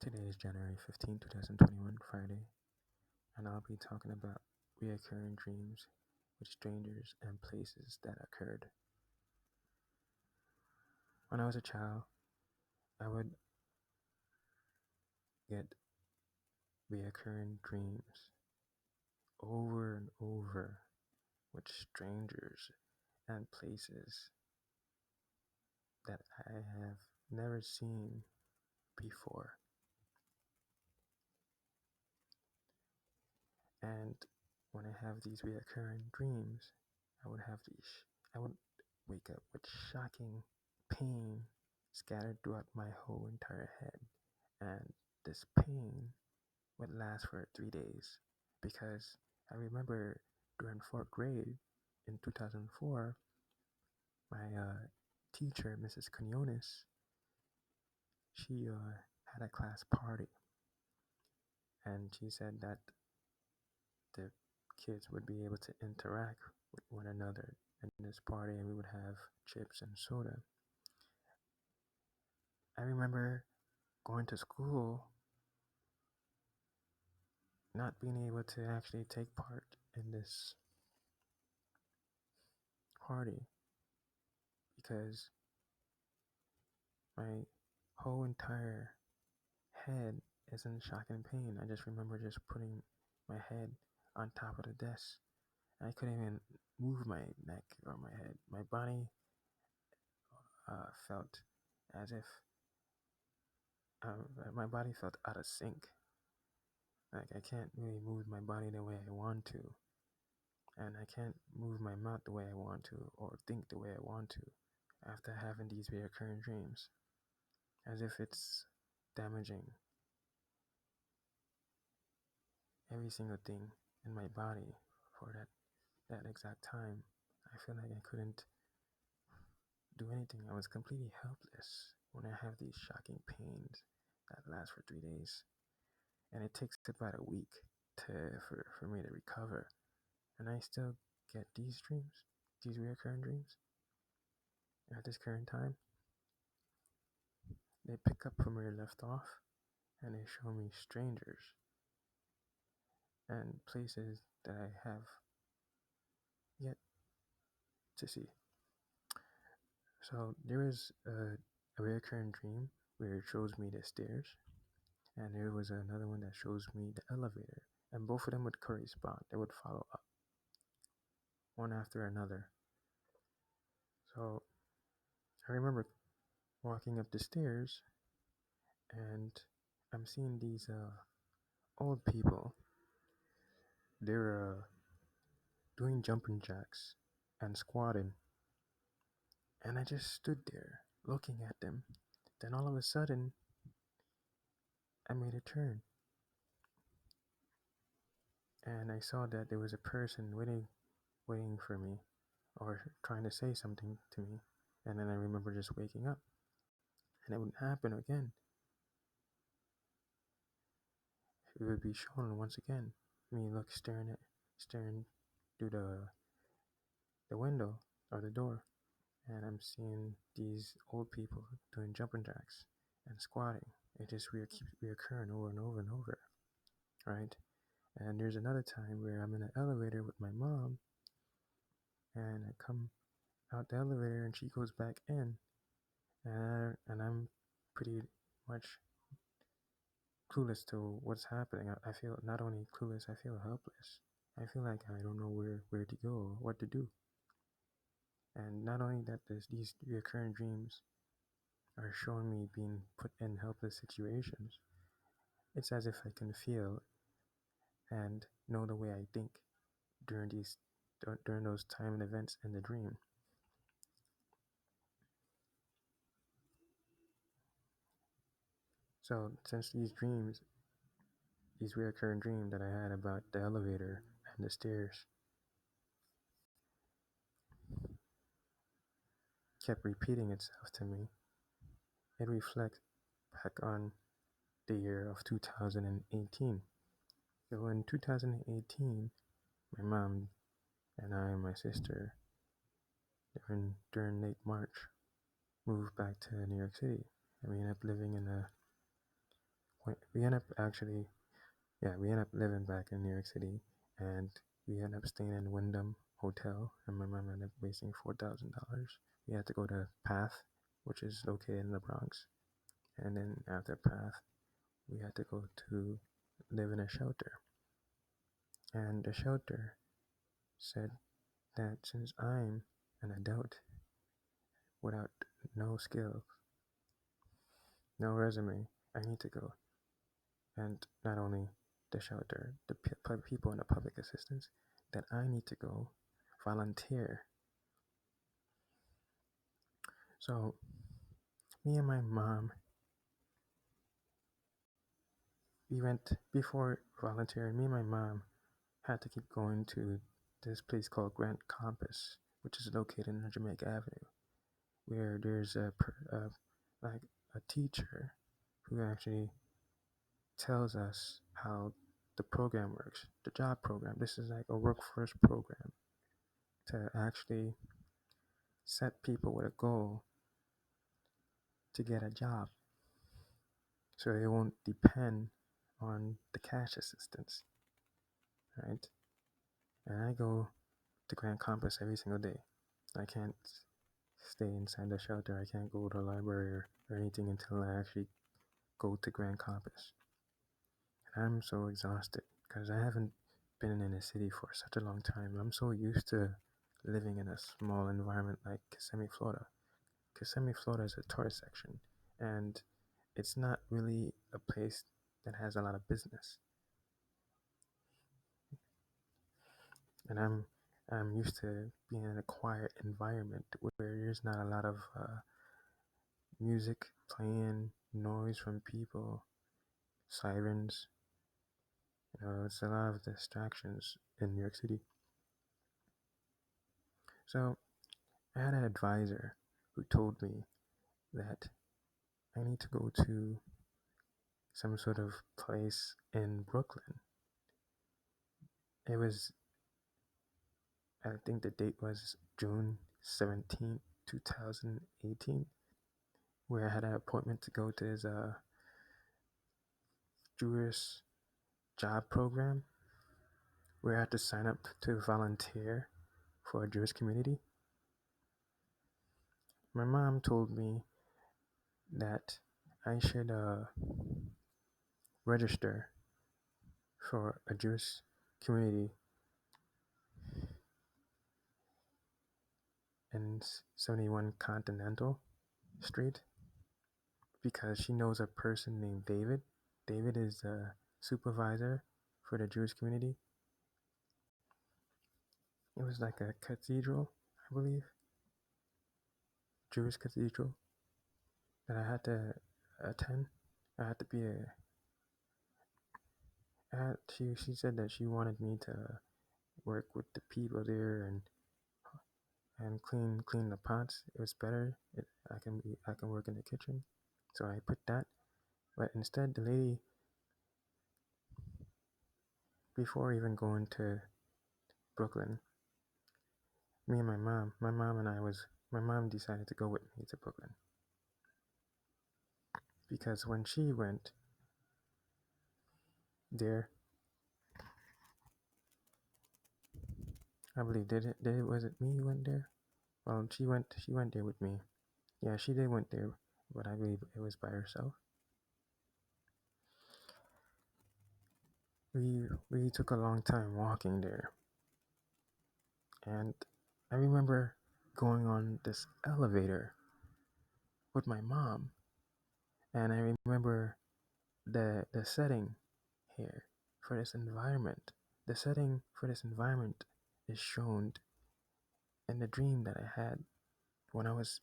Today is January 15, 2021, Friday, and I'll be talking about reoccurring dreams with strangers and places that occurred. When I was a child, I would get reoccurring dreams over and over with strangers and places that I have never seen before. And when I have these reoccurring dreams, I would wake up with shocking pain scattered throughout my whole entire head. And this pain would last for 3 days because I remember during fourth grade in 2004, my teacher, Mrs. Quinones, she had a class party and she said that the kids would be able to interact with one another in this party and we would have chips and soda. I remember going to school not being able to actually take part in this party because my whole entire head is in shock and pain. I just remember just putting my head on top of the desk. I couldn't even move my neck or my head. My body felt as if my body felt out of sync. Like I can't really move my body the way I want to, and I can't move my mouth the way I want to or think the way I want to after having these recurring dreams, as if it's damaging every single thing in my body for that exact time. I feel like I couldn't do anything. I was completely helpless when I have these shocking pains that last for 3 days. And it takes about a week for me to recover. And I still get these dreams, these recurring dreams at this current time. They pick up from where I left off and they show me strangers and places that I have yet to see. So there is a recurring dream where it shows me the stairs, and there was another one that shows me the elevator, and both of them would correspond. They would follow up one after another. So I remember walking up the stairs, and I'm seeing these old people. They're doing jumping jacks and squatting, and I just stood there looking at them. Then all of a sudden, I made a turn, and I saw that there was a person waiting for me, or trying to say something to me. And then I remember just waking up, and it would happen again. It would be shown once again. Me look staring through the window or the door, and I'm seeing these old people doing jumping jacks and squatting. It just keeps reoccurring over and over and over, right? And there's another time where I'm in an elevator with my mom, and I come out the elevator, and she goes back in, and I'm pretty much clueless to what's happening. I feel not only clueless, I feel helpless. I feel like I don't know where to go or what to do. And not only that, these recurring dreams are showing me being put in helpless situations. It's as if I can feel and know the way I think during during those time and events in the dream. So since these recurring dreams that I had about the elevator and the stairs kept repeating itself to me, it reflects back on the year of 2018. So in 2018, my mom and I and my sister, during late March, moved back to New York City. And we ended up living in a we end up actually, yeah, we end up living back in New York City, and we end up staying in Wyndham Hotel, and my mom ended up wasting $4,000. We had to go to Path, which is located in the Bronx, and then after Path, we had to go to live in a shelter. And the shelter said that since I'm an adult without no skills, no resume, I need to go. And not only the shelter, the people in the public assistance, that I need to go volunteer. So me and my mom, we went before volunteering. Me and my mom had to keep going to this place called Grant Campus, which is located in Jamaica Avenue, where there's like a teacher who actually tells us how the program works, the job program. This is like a workforce program to actually set people with a goal to get a job so they won't depend on the cash assistance, right? And I go to Grand Compass every single day. I can't stay inside the shelter. I can't go to the library or anything until I actually go to Grand Compass. And I'm so exhausted because I haven't been in a city for such a long time. I'm so used to living in a small environment like Kissimmee, Florida. Kissimmee, Florida is a tourist section, and it's not really a place that has a lot of business. And I'm used to being in a quiet environment where there's not a lot of music playing, noise from people, sirens. It's a lot of distractions in New York City. So I had an advisor who told me that I need to go to some sort of place in Brooklyn. It was, I think the date was June 17th, 2018, where I had an appointment to go to his Jewish job program where I had to sign up to volunteer for a Jewish community. My mom told me that I should register for a Jewish community in 71 Continental Street because she knows a person named David. David is the supervisor for the Jewish community. It was like a cathedral, I believe, Jewish cathedral that I had to attend. I had to be a. She said that she wanted me to work with the people there and clean the pots. It was better. I can work in the kitchen, so I put that. But instead, the lady, before even going to Brooklyn, me and my mom decided to go with me to Brooklyn because when she went there, I believe did it was it me who went there? Well, she went there with me. Yeah, she did went there, but I believe it was by herself. We took a long time walking there, and I remember going on this elevator with my mom, and I remember the setting here for this environment. The setting for this environment is shown in the dream that I had when I was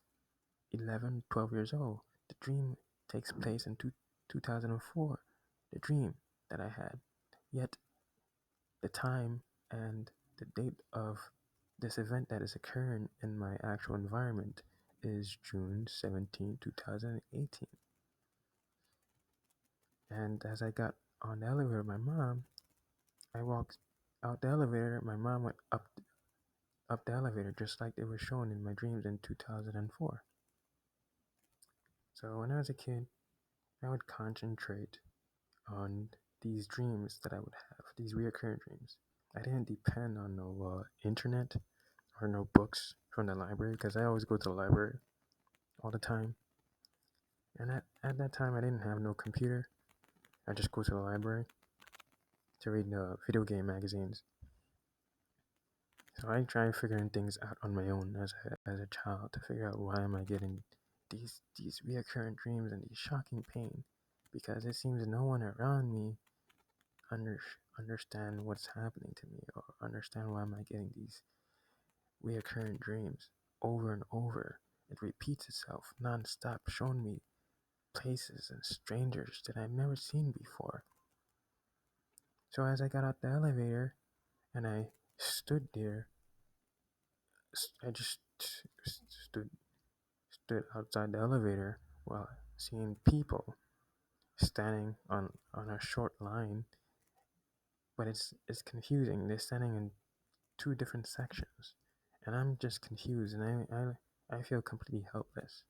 11, 12 years old. The dream takes place in 2004, the dream that I had. Yet the time and the date of this event that is occurring in my actual environment is June 17, 2018. And as I got on the elevator with my mom, I walked out the elevator. My mom went up the elevator just like it was shown in my dreams in 2004. So when I was a kid, I would concentrate on these dreams that I would have, these reoccurring dreams. I didn't depend on no internet or no books from the library because I always go to the library all the time. And at that time, I didn't have no computer. I just go to the library to read video game magazines. So I try figuring things out on my own as a child to figure out why am I getting these reoccurring dreams and these shocking pain, because it seems no one around me under, understand what's happening to me or understand why am I getting these reoccurring dreams over and over. It repeats itself non-stop, showing me places and strangers that I've never seen before. So as I got out the elevator and I stood there, I just stood outside the elevator while seeing people standing on a short line, but it's confusing. They're standing in two different sections, and I'm just confused, and I feel completely helpless.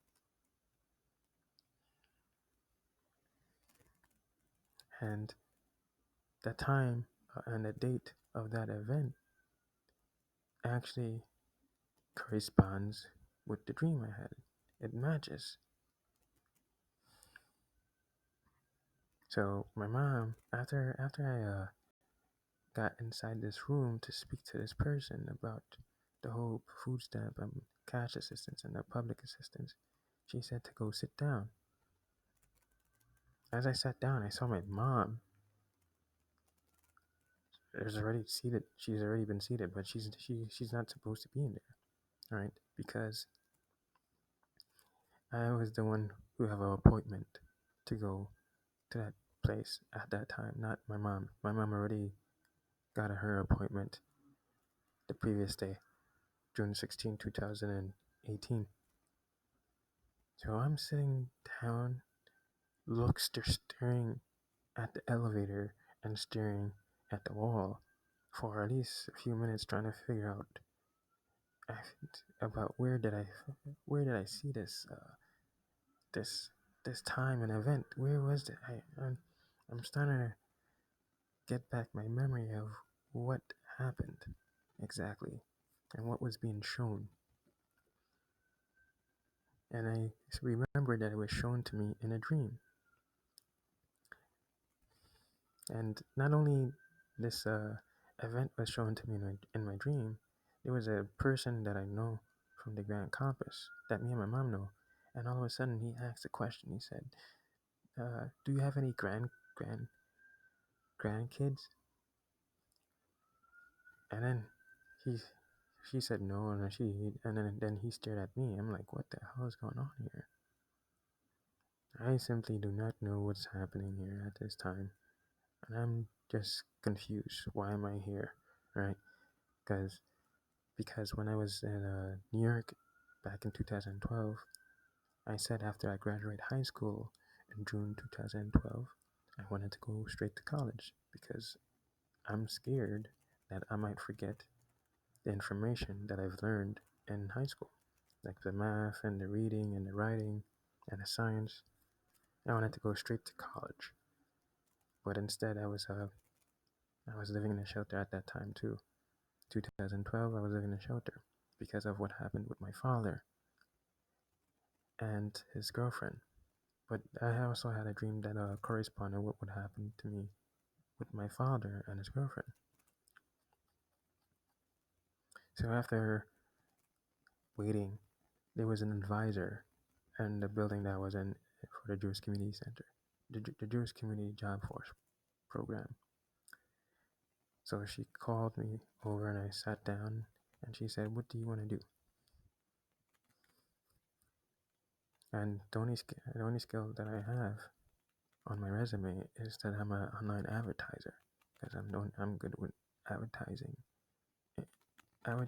And the time and the date of that event actually corresponds with the dream I had. It matches. So my mom, after I got inside this room to speak to this person about the whole food stamp and cash assistance and the public assistance, she said to go sit down. As I sat down, I saw my mom. There's already seated. She's already been seated, but she's not supposed to be in there, right? Because I was the one who have an appointment to go to that place at that time, not my mom. My mom already got her appointment the previous day, June 16, 2018. So I'm sitting down, staring at the elevator and staring at the wall for at least a few minutes, trying to figure out about where did I see this this time and event? Where was it? I'm starting to get back my memory of what happened exactly and what was being shown. And I remember that it was shown to me in a dream. And not only this event was shown to me in my dream, there was a person that I know from the Grand Campus that me and my mom know. And all of a sudden, he asked a question. He said, "Do you have any grandkids?" And then he she said no, and then he stared at me. I'm like, what the hell is going on here? I simply do not know what's happening here at this time, and I'm just confused. Why am I here, right? Because when I was in New York back in 2012, I said after I graduated high school in June 2012, I wanted to go straight to college because I'm scared that I might forget the information that I've learned in high school, like the math and the reading and the writing and the science. I wanted to go straight to college, but instead I was living in a shelter at that time too. 2012, I was living in a shelter because of what happened with my father and his girlfriend. But I also had a dream that corresponded with what happened to me with my father and his girlfriend. So after waiting, there was an advisor in the building that I was in for the Jewish Community Center, the Jewish Community Job Force program. So she called me over and I sat down and she said, "What do you want to do?" And the only skill that I have on my resume is that I'm an online advertiser because I'm good with advertising, or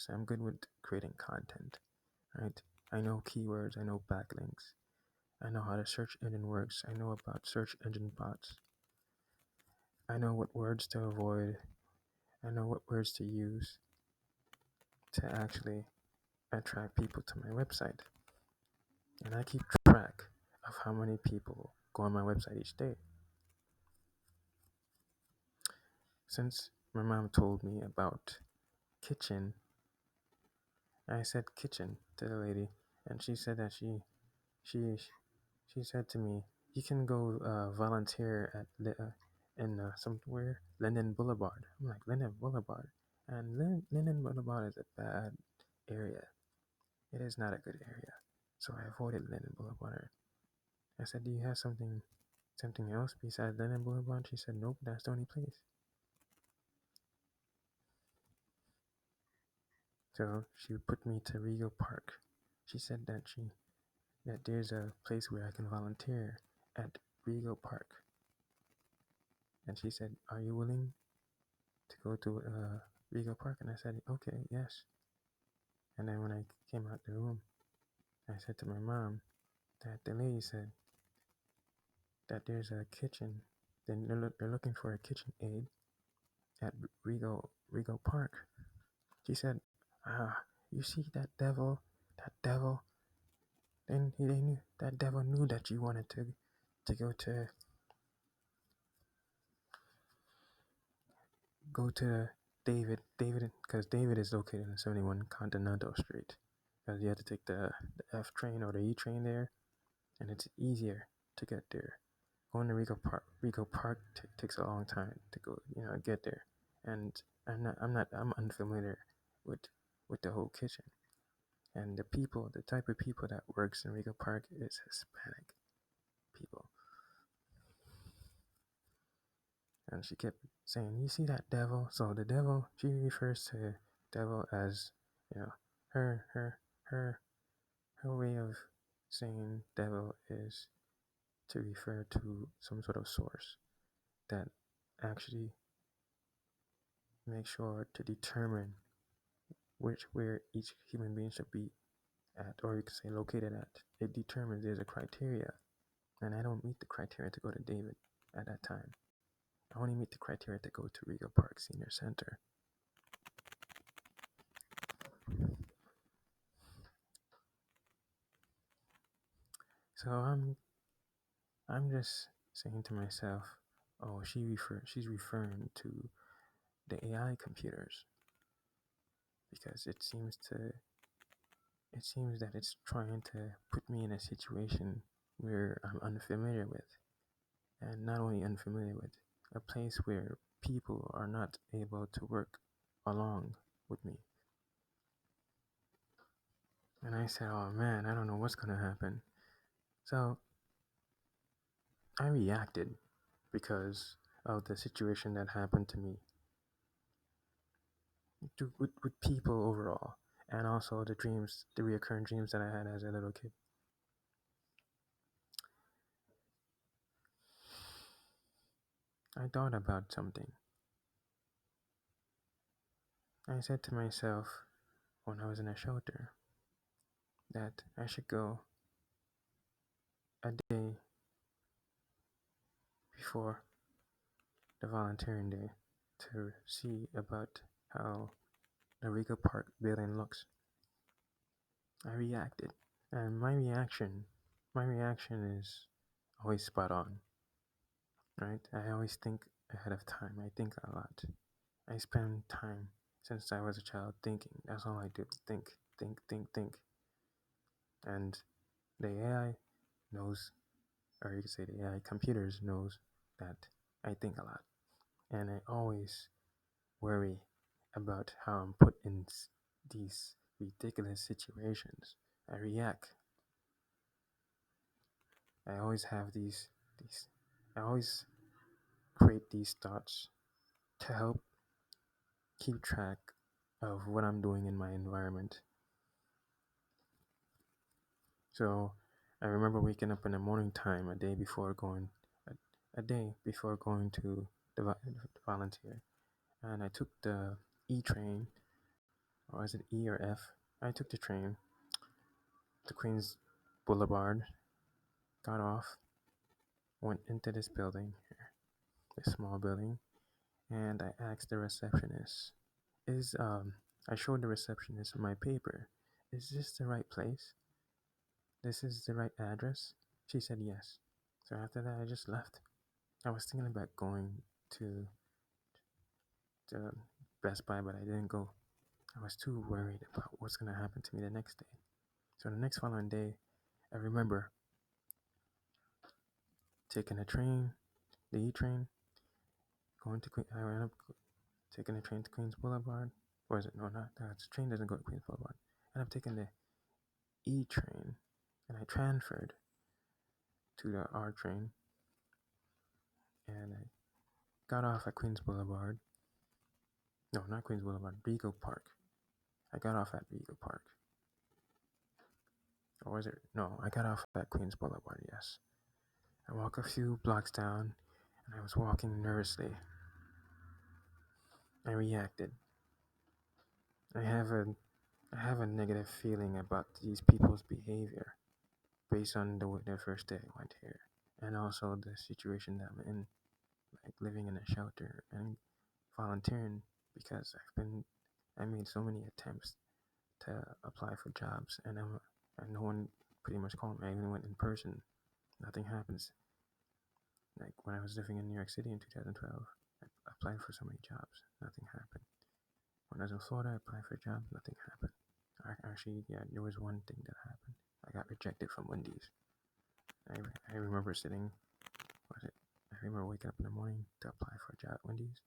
I'm good with creating content, right? I know keywords, I know backlinks, I know how the search engine works, I know about search engine bots, I know what words to avoid, I know what words to use to actually attract people to my website. And I keep track of how many people go on my website each day. since my mom told me about kitchen, I said kitchen to the lady, and she said that she she said to me, "You can go volunteer at in somewhere Linden Boulevard." I'm like, Linden Boulevard, and Linden Boulevard is a bad area. It is not a good area, so I avoided Linden Boulevard. I said, "Do you have something else besides Linden Boulevard?" She said, "Nope, that's the only place." So she put me to Regal Park. She said that there's a place where I can volunteer at Regal Park, and she said, "Are you willing to go to Regal Park?" And I said, "Okay, yes." And then when I came out the room, I said to my mom that the lady said that there's a kitchen. Then they're looking for a kitchen aide at Regal Park. She said, "Ah, you see that devil? That devil? Then they knew that devil knew that you wanted to go to David, because David is located in 71 Continental Street. Because you have to take the F train or the E train there, and it's easier to get there. Going to Rico Park takes a long time to go, get there. And I'm unfamiliar with the whole kitchen. And the type of people that works in Rico Park is Hispanic people. And she kept saying, "You see that devil?" So the devil, she refers to devil as, you know, her her her her way of saying devil is to refer to some sort of source that actually makes sure to determine where each human being should be at, or you could say located at. It determines there's a criteria, and I don't meet the criteria to go to David at that time. I only meet the criteria to go to Regal Park Senior Center. So I'm just saying to myself, oh, she's referring to the AI computers, because it seems that it's trying to put me in a situation where I'm unfamiliar with, and not only unfamiliar with, a place where people are not able to work along with me. And I said, oh man, I don't know what's gonna happen. So I reacted because of the situation that happened to me, with people overall, and also the reoccurring dreams that I had as a little kid. I thought about something. I said to myself when I was in a shelter that I should go a day before the volunteering day to see about how the Rico Park building looks. I reacted, and my reaction is always spot on, right? I always think ahead of time. I think a lot. I spend time since I was a child thinking. That's all I do. Think, think, think, think. And the AI knows, or you could say the AI computers knows that I think a lot. And I always worry about how I'm put in these ridiculous situations. I react. I always have these I always create these thoughts to help keep track of what I'm doing in my environment. So I remember waking up in the morning time a, a day before going to the volunteer, and I took the E train, or is it E or F? I took the train to Queens Boulevard, got off, went into this building, this small building, and I asked the receptionist, "Is I showed the receptionist my paper. Is this the right place? This is the right address?" She said yes. So after that, I just left. I was thinking about going to to Best Buy, but I didn't go. I was too worried about what's gonna happen to me the next day. So the next following day, I remember taking a train, the E train, going to Queen. I ended up taking a train to Queens Boulevard. Or is it? No, not that. The train doesn't go to Queens Boulevard. I ended up taking the E train, and I transferred to the R train, and I got off at Queens Boulevard. No, not Queens Boulevard. Rego Park. I got off at Rego Park. Or was it? No, I got off at Queens Boulevard. Yes. I walked a few blocks down, and I was walking nervously. I reacted. I have a I have a negative feeling about these people's behavior based on the first day I went here, and also the situation that I'm in, like living in a shelter and volunteering because I made so many attempts to apply for jobs, and no one pretty much called me. I even went in person. Nothing happens. Like when I was living in New York City in 2012, I applied for so many jobs. Nothing happened. When I was in Florida, I applied for jobs. Nothing happened. Actually, yeah, there was one thing that happened. I got rejected from Wendy's. I remember sitting, was it? I remember waking up in the morning to apply for a job at Wendy's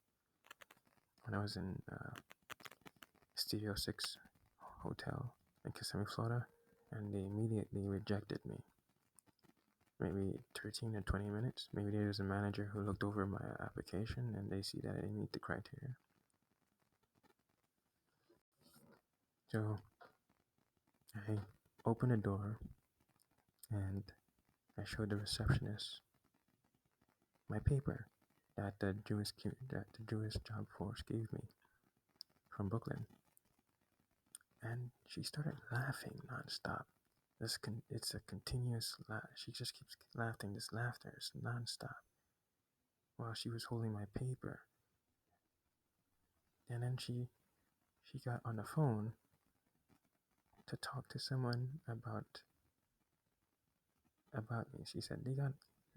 when I was in Studio 6 Hotel in Kissimmee, Florida, and they immediately rejected me. Maybe 13 or 20 minutes. Maybe there was a manager who looked over my application and they see that I didn't meet the criteria. So I opened the door and I showed the receptionist my paper that the Jewish job force gave me from Brooklyn, and she started laughing nonstop. It's a continuous laugh. She just keeps laughing. This laughter is nonstop while she was holding my paper, and then she got on the phone to talk to someone about me. She said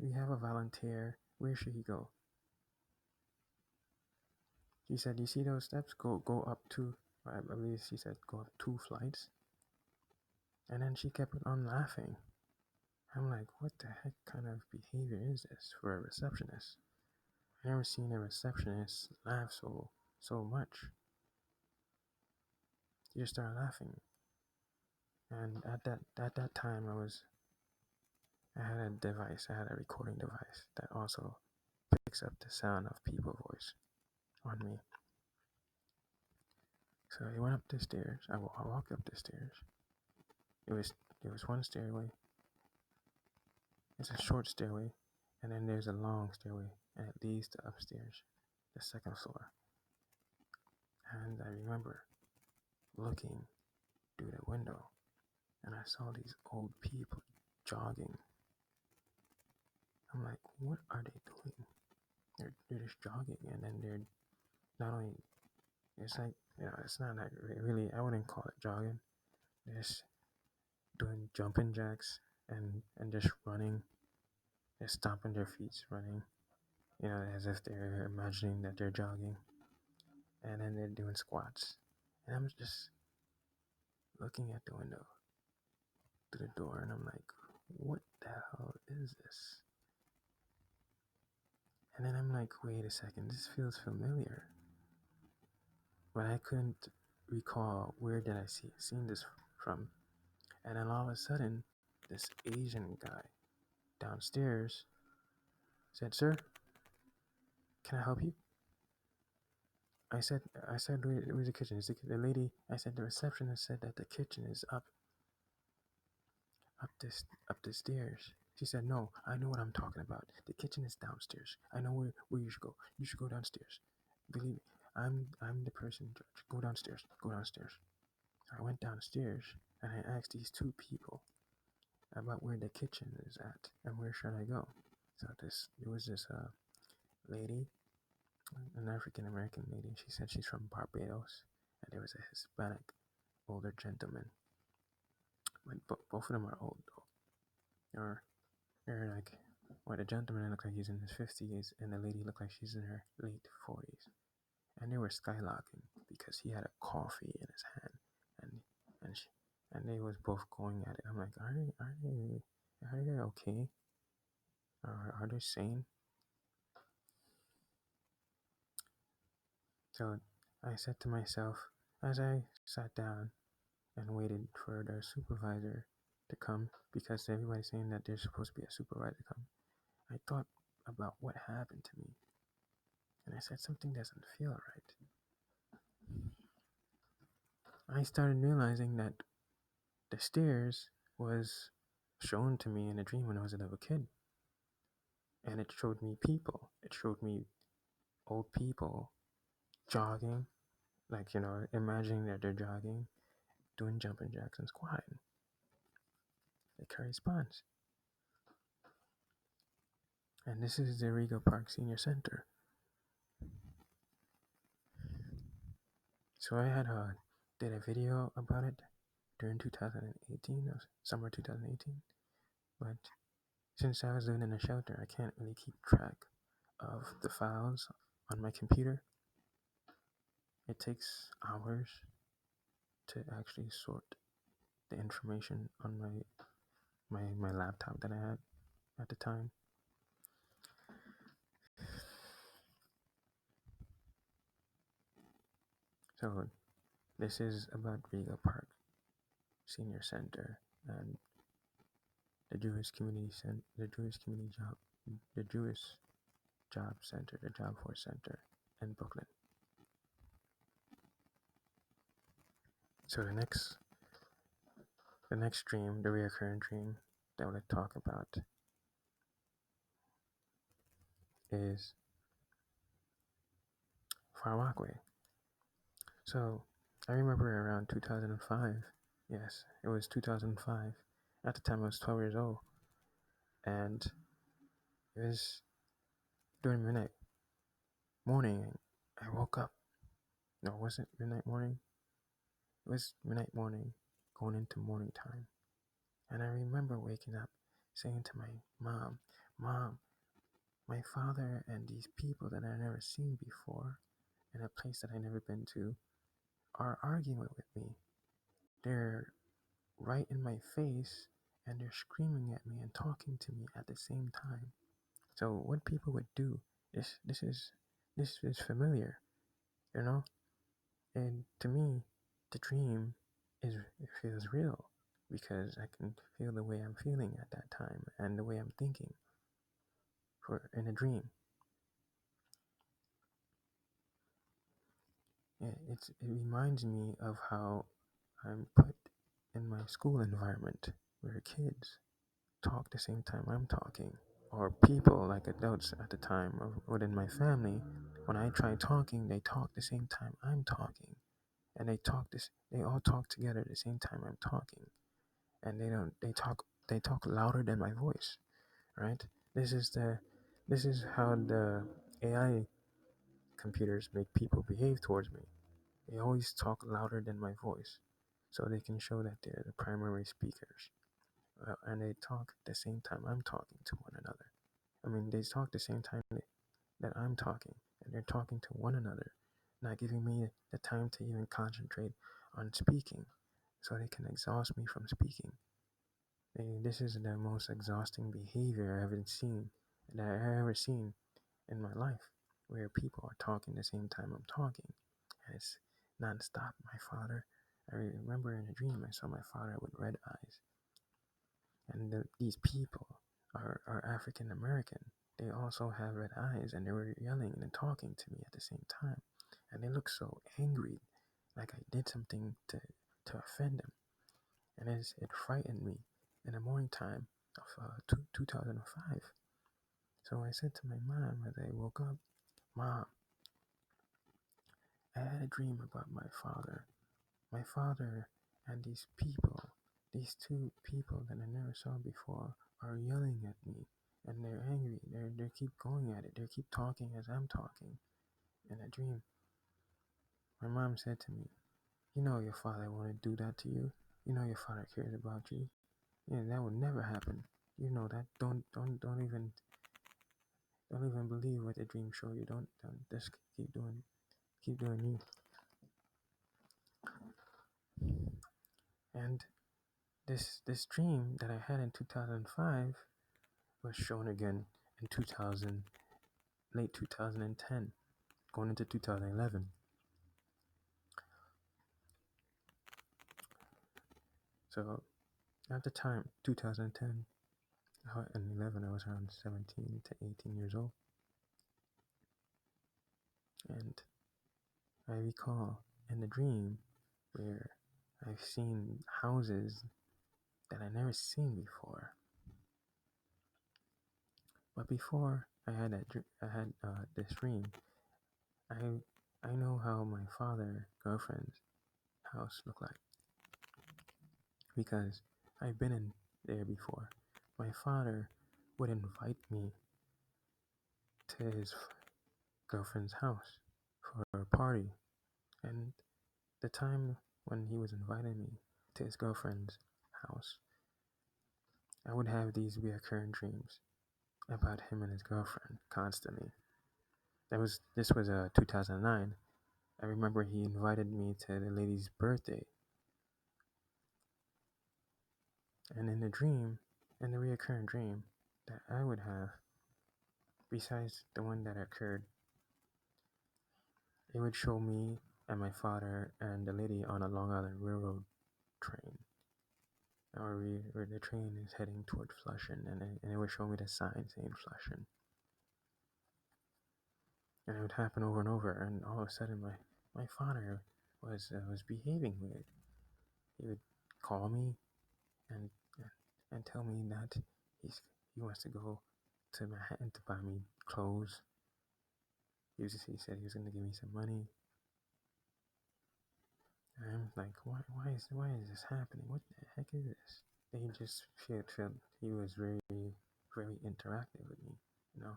we have a volunteer. Where should he go? She said, you see those steps? Go up two. I believe she said go up 2 flights. And then she kept on laughing. I'm like, what the heck kind of behavior is this for a receptionist? I've never seen a receptionist laugh so much. She just started laughing. And at that time I had a device, I had a recording device that also picks up the sound of people's voice on me. So I went up the stairs. I walked up the stairs. It was one stairway. It's a short stairway, and then there's a long stairway, and it leads to upstairs, the second floor. And I remember looking through the window, and I saw these old people jogging. I'm like, what are they doing? They're just jogging, and then they're not only, it's like, it's not like really, I wouldn't call it jogging. They're just doing jumping jacks and just running. They're stomping their feet, running, as if they're imagining that they're jogging. And then they're doing squats. And I'm just looking at the window through the door, and I'm like, what the hell is this? And then I'm like, wait a second, this feels familiar. But I couldn't recall where did I seen this from. And then all of a sudden, this Asian guy downstairs said, sir, can I help you? I said, where's the kitchen? Is the lady? I said the receptionist said that the kitchen is up the stairs. She said, no, I know what I'm talking about. The kitchen is downstairs. I know where you should go. You should go downstairs. Believe me, I'm the person in charge. Go downstairs. Go downstairs. So I went downstairs and I asked these two people about where the kitchen is at and where should I go. So there was this lady, an African American lady. She said she's from Barbados, and there was a Hispanic older gentleman. But both of them are old though. They're like, well, the gentleman looked like he's in his 50s, and the lady looked like she's in her late 40s. and they were skylarking because he had a coffee in his hand, and and she, and they was both going at it. I'm like, are they okay? Are they sane? So I said to myself as I sat down and waited for the supervisor to come, because everybody's saying that there's supposed to be a supervisor to come. I thought about what happened to me, and I said something doesn't feel right. I started realizing that the stairs was shown to me in a dream when I was a little kid, and it showed me people. It showed me old people jogging, like imagining that they're jogging, doing jumping jacks and squatting. They carry spawns. And this is the Rego Park Senior Center. So I had did a video about it during 2018, summer 2018. But since I was living in a shelter, I can't really keep track of the files on my computer. It takes hours to actually sort the information on my laptop that I had at the time. So this is about Rego Park Senior Center and the Jewish Community the Jewish Job Center, the Job Force Center in Brooklyn. So the next dream, the recurring dream that I want to talk about is Far Rockaway. So I remember around 2005. Yes, it was 2005. At the time, I was 12 years old, and it was during midnight morning. I woke up. No, it wasn't midnight morning. It was midnight morning, going into morning time. And I remember waking up, saying to my mom, "Mom, my father and these people that I never seen before, in a place that I never been to, are arguing with me. They're right in my face, and they're screaming at me and talking to me at the same time. So what people would do, this is familiar, you know? And to me, the dream it feels real because I can feel the way I'm feeling at that time and the way I'm thinking for in a dream. It reminds me of how I'm put in my school environment where kids talk the same time I'm talking, or people like adults at the time or within my family. When I try talking, they talk the same time I'm talking, and they all talk together at the same time I'm talking, and they talk louder than my voice, right? This is how the AI computers make people behave towards me. They always talk louder than my voice, so they can show that they're the primary speakers, and they talk the same time I'm talking to one another. I mean, they talk the same time that I'm talking, and they're talking to one another, not giving me the time to even concentrate on speaking, so they can exhaust me from speaking. This is the most exhausting behavior that I've ever seen in my life, where people are talking the same time I'm talking, and it's nonstop. My father, I remember in a dream I saw my father with red eyes, and these people are African American. They also have red eyes, and they were yelling and talking to me at the same time, and they look so angry, like I did something to offend them, and it frightened me in the morning time of 2005. So I said to my mom as I woke up, "Mom, I had a dream about my father. My father and these two people that I never saw before, are yelling at me, and they're angry. They keep going at it. They keep talking as I'm talking in a dream." My mom said to me, "You know your father wouldn't do that to you. You know your father cares about you. Yeah, that would never happen. You know that. Don't even believe what the dream show you. Don't just keep doing you. And this dream that I had in 2005 was shown again in 2000, late 2010, going into 2011. So at the time, 2010 and 11, I was around 17 to 18 years old. And I recall in the dream where I've seen houses that I never seen before. But before I had this dream, I know how my father girlfriend's house looked like because I've been in there before. My father would invite me to his girlfriend's house for a party, and the time when he was inviting me to his girlfriend's house, I would have these recurring dreams about him and his girlfriend constantly. This was 2009. I remember he invited me to the lady's birthday, and in the recurring dream that I would have, besides the one that occurred, it would show me and my father and the lady on a Long Island Railroad train, where the train is heading toward Flushing, and it would show me the sign saying Flushing. And it would happen over and over, and all of a sudden my father was behaving weird. He would call me and and tell me that he wants to go to Manhattan to buy me clothes. He said he was going to give me some money. And I'm like, why is this happening? What the heck is this? And he just felt he was very, very interactive with me. You know,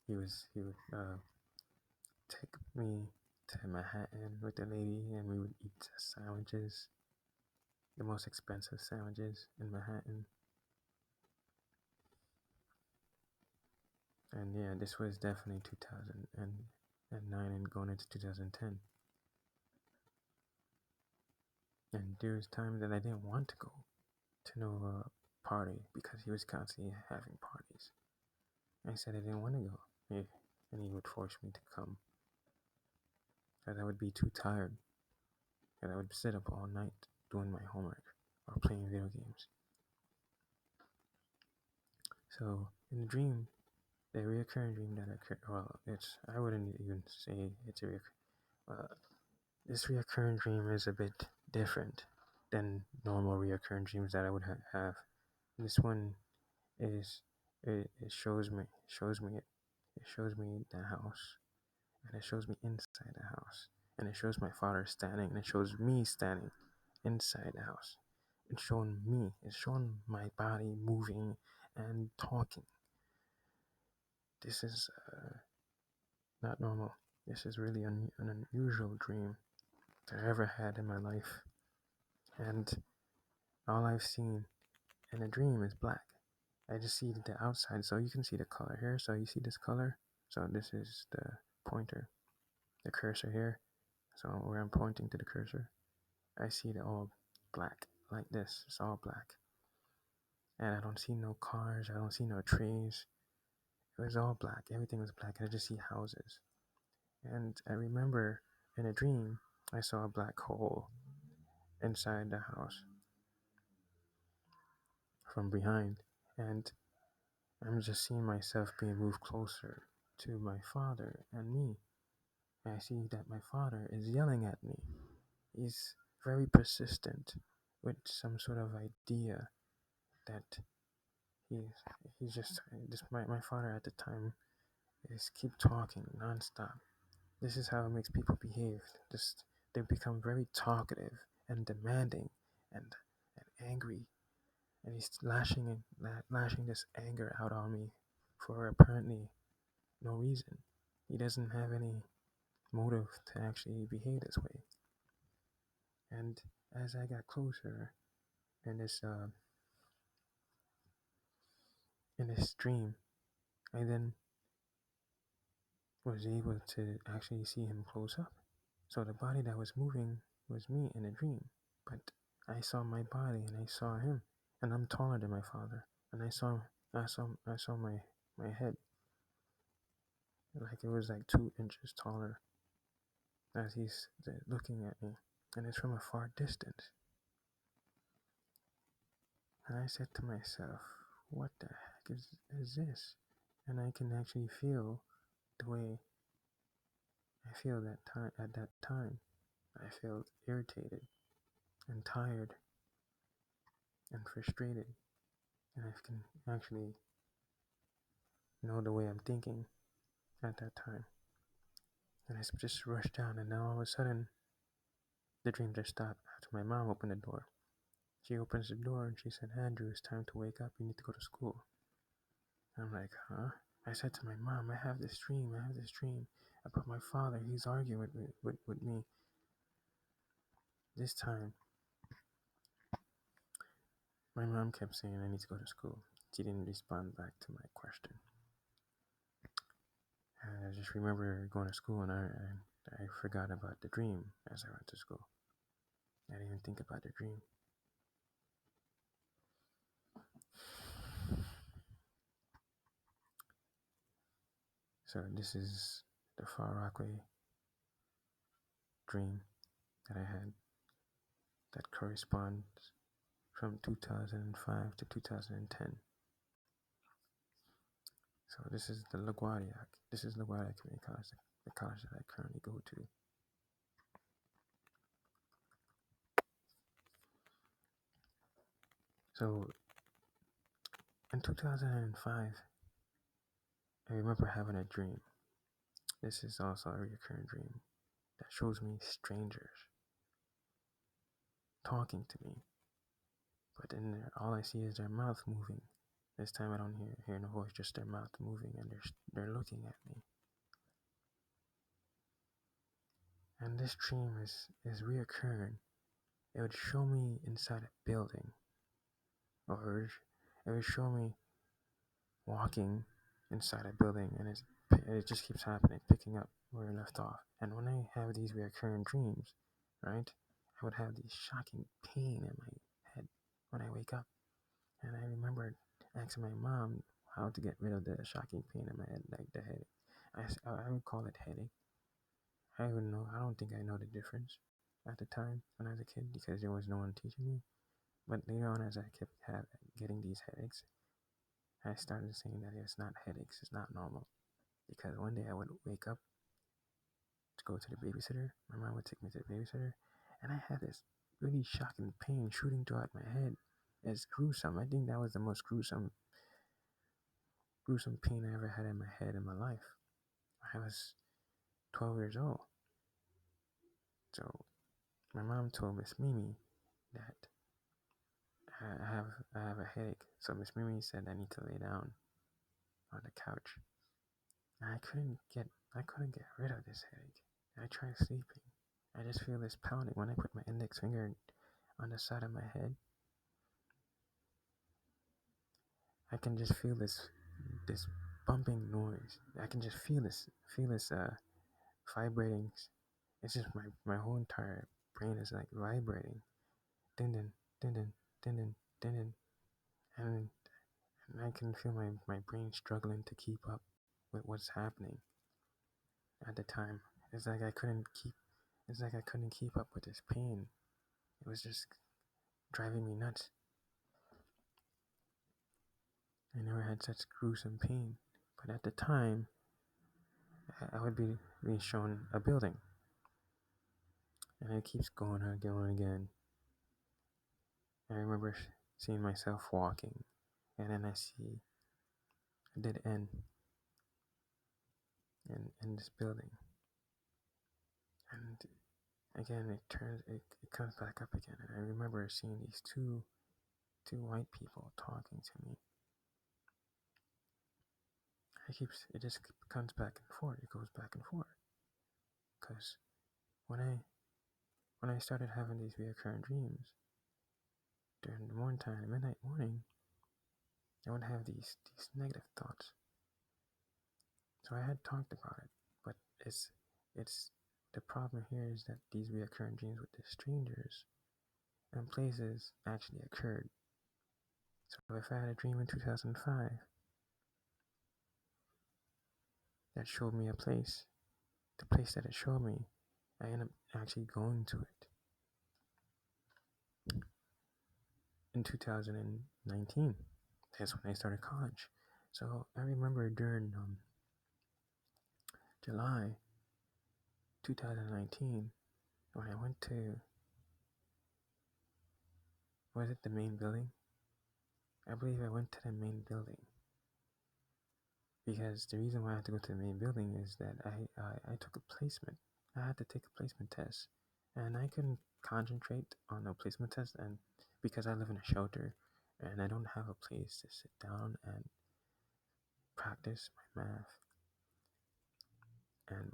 he would take me to Manhattan with the lady, and we would eat sandwiches, the most expensive sandwiches in Manhattan. And yeah, this was definitely 2009 and going into 2010. And there was times that I didn't want to go to no party because he was constantly having parties. I said I didn't want to go, and he would force me to come because I would be too tired, and I would sit up all night doing my homework or playing video games. So in the dream, the recurring dream that occurred, well, I wouldn't even say it's a this recurring dream is a bit different than normal recurring dreams that I would have. This one is it shows me the house, and it shows me inside the house, and it shows my father standing, and it shows me standing inside the house. It's showing my body moving and talking. This is not normal. This is really an unusual dream that I ever had in my life, and all I've seen in a dream is black. I just see the outside, so you can see the color here. So you see this color. So this is the pointer, the cursor here. So where I'm pointing to the cursor, I see it all black, like this. It's all black, and I don't see no cars. I don't see no trees. It was all black. Everything was black. I just see houses. And I remember in a dream, I saw a black hole inside the house from behind, and I'm just seeing myself being moved closer to my father and me. I see that my father is yelling at me. He's very persistent with some sort of idea that he's my father at the time is keep talking nonstop. This is how it makes people behave. Just they become very talkative and demanding and angry, and he's lashing this anger out on me for apparently no reason. He doesn't have any motive to actually behave this way. And as I got closer in this dream, I then was able to actually see him close up. So the body that was moving was me in a dream, but I saw my body and I saw him, and I'm taller than my father, and I saw my head, like it was like 2 inches taller as he's looking at me, and it's from a far distance. And I said to myself, what the heck is this? And I can actually feel the way I feel that time at that time. I felt irritated and tired and frustrated, and I can actually know the way I'm thinking at that time. And I just rushed down, and now all of a sudden, the dream just stopped after my mom opened the door. She opens the door and she said, Andrew, it's time to wake up. You need to go to school. I'm like, huh? I said to my mom, I have this dream about my father. He's arguing with me. This time, my mom kept saying I need to go to school. She didn't respond back to my question. I just remember going to school, and I forgot about the dream as I went to school. I didn't even think about the dream. So this is the Far Rockaway dream that I had that corresponds from 2005 to 2010. So this is the LaGuardia. This is LaGuardia Community College, the college that I currently go to. So in 2005, I remember having a dream. This is also a recurring dream that shows me strangers talking to me. But in there, all I see is their mouth moving. This time I don't hear no voice, just their mouth moving, and they're looking at me. And this dream is reoccurring. It would show me inside a building, or it would show me walking inside a building, and it just keeps happening, picking up where I left off. And when I have these recurring dreams, right, I would have this shocking pain in my head when I wake up. And I remember asking my mom how to get rid of the shocking pain in my head, like the headache. I would call it headache. I don't think I know the difference at the time when I was a kid because there was no one teaching me. But later on, as I kept getting these headaches, I started saying that it's not headaches, it's not normal. Because one day I would wake up to go to the babysitter. My mom would take me to the babysitter, and I had this really shocking pain shooting throughout my head. It's gruesome. I think that was the most gruesome pain I ever had in my head in my life. I was 12 years old. So my mom told Miss Mimi that I have a headache. So Miss Mimi said I need to lay down on the couch. And I couldn't get rid of this headache. I tried sleeping. I just feel this pounding when I put my index finger on the side of my head. I can just feel this bumping noise. I can just feel this vibrating. It's just my whole entire brain is like vibrating. Din din din din din din din din. And I can feel my brain struggling to keep up with what's happening at the time. It's like I couldn't keep up with this pain. It was just driving me nuts. I never had such gruesome pain, but at the time, I would be being shown a building, and it keeps going and going again. I remember seeing myself walking, and then I see a dead end in this building, and again it comes back up again, and I remember seeing these two white people talking to me. It just comes back and forth. It goes back and forth. Because when I started having these recurrent dreams during the morning time, midnight morning, I would have these negative thoughts. So I had talked about it it's the problem here is that these recurrent dreams with the strangers and places actually occurred. So if I had a dream in 2005 that showed me a place, the place that it showed me, I end up actually going to it. In 2019, that's when I started college. So I remember during July 2019 when I went to, was it the main building? I believe I went to the main building because the reason why I had to go to the main building is that I took a placement. I had to take a placement test, and I couldn't concentrate on the placement test, and because I live in a shelter and I don't have a place to sit down and practice my math and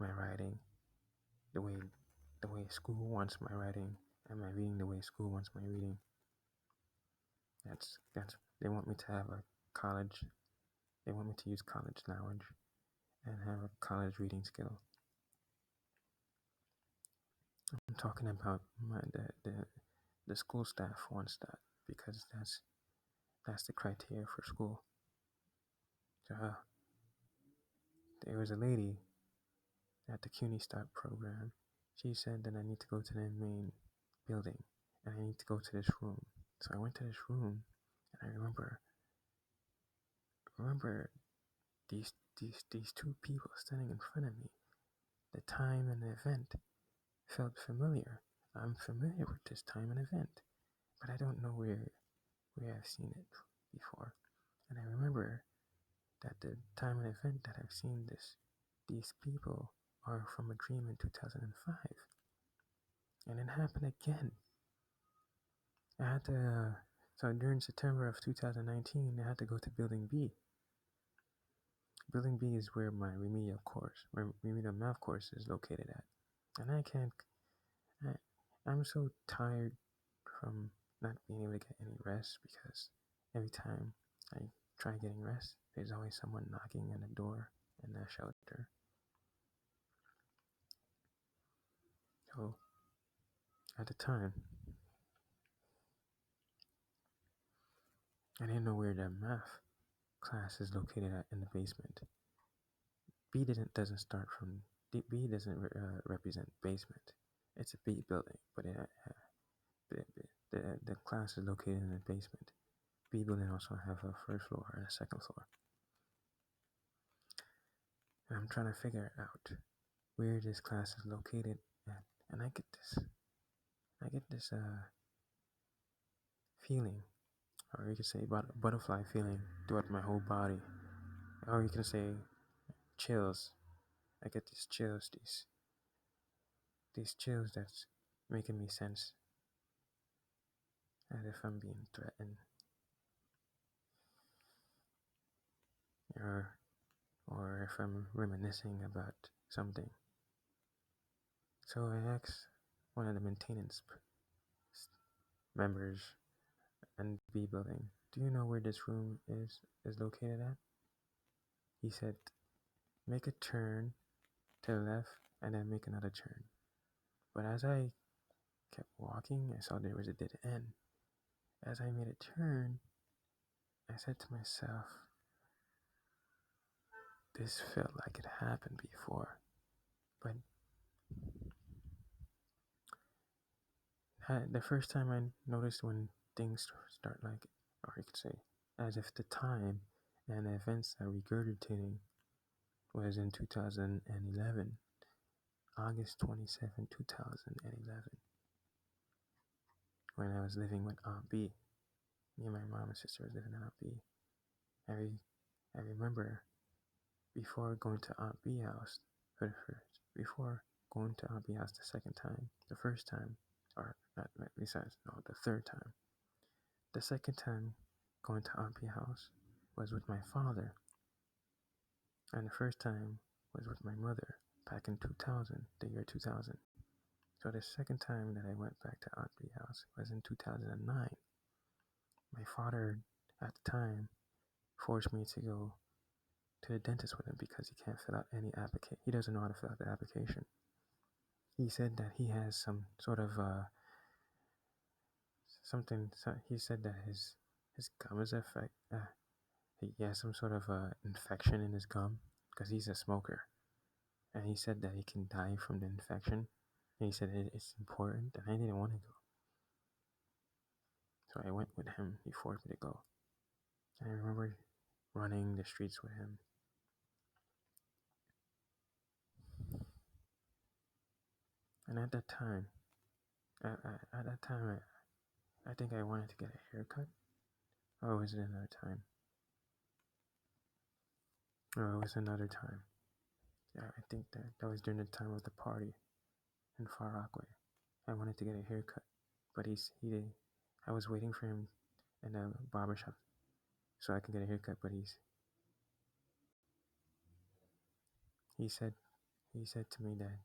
my writing the way school wants my writing and my reading the way school wants my reading. That's they want me to have a college. They want me to use college language and have a college reading skill. I'm talking about the school staff wants that because that's the criteria for school. So there was a lady at the CUNY Start program. She said that I need to go to the main building and I need to go to this room. So I went to this room and I remember these two people standing in front of me. The time and the event felt familiar. I'm familiar with this time and event, but I don't know where I've seen it before. And I remember that the time and event that I've seen these people are from a dream in 2005. And it happened again. I had to, so during September of 2019, I had to go to Building B. Building B is where my remedial math course is located at. And I'm so tired from not being able to get any rest because every time I try getting rest, there's always someone knocking on the door in the shelter. So at the time, I didn't know where the math class is located at in the basement. B doesn't start from B doesn't represent basement. It's a B building, but the class is located in the basement. B building also have a first floor and a second floor. And I'm trying to figure out where this class is located at, and I get this feeling, or you could say butterfly feeling throughout my whole body, or you can say chills. I get these chills, these chills that's making me sense as if I'm being threatened, or if I'm reminiscing about something. So I asked one of the maintenance members in the B building, "Do you know where this room is located at?" He said, "Make a turn to the left and then make another turn." But as I kept walking, I saw there was a dead end. As I made a turn, I said to myself, this felt like it happened before. But the first time I noticed when things start like, or you could say, as if the time and the events that regurgitating was in 2011, August 27, 2011, when I was living with Aunt B. Me and my mom and sister was living with Aunt B. I remember before going to Aunt B house before going to Aunt B house the second time, the first time, or not, besides, no, the third time. The second time going to Aunt B house was with my father, and the first time was with my mother back in 2000, the year 2000. So the second time that I went back to Aunt B house was in 2009. My father at the time forced me to go to the dentist with him because he can't fill out any application. He doesn't know how to fill out the application. He said that he has some sort of something. He said that his gum is affected. He has some sort of infection in his gum because he's a smoker, and he said that he can die from the infection. And he said it's important, and I didn't want to go, so I went with him. He forced me to go, and I remember running the streets with him. And at that time, I think I wanted to get a haircut. Or was it another time? No, it was another time. Yeah, I think that was during the time of the party in Far Rockaway. I wanted to get a haircut, but he did. I was waiting for him in a barber shop so I can get a haircut, but he said to me that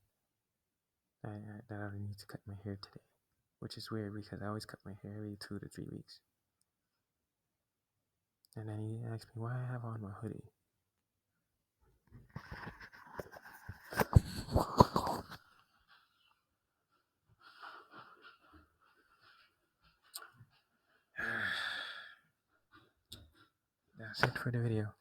that I need to cut my hair today, which is weird because I always cut my hair every 2 to 3 weeks. And then he asked me why I have on my hoodie. That's it for the video.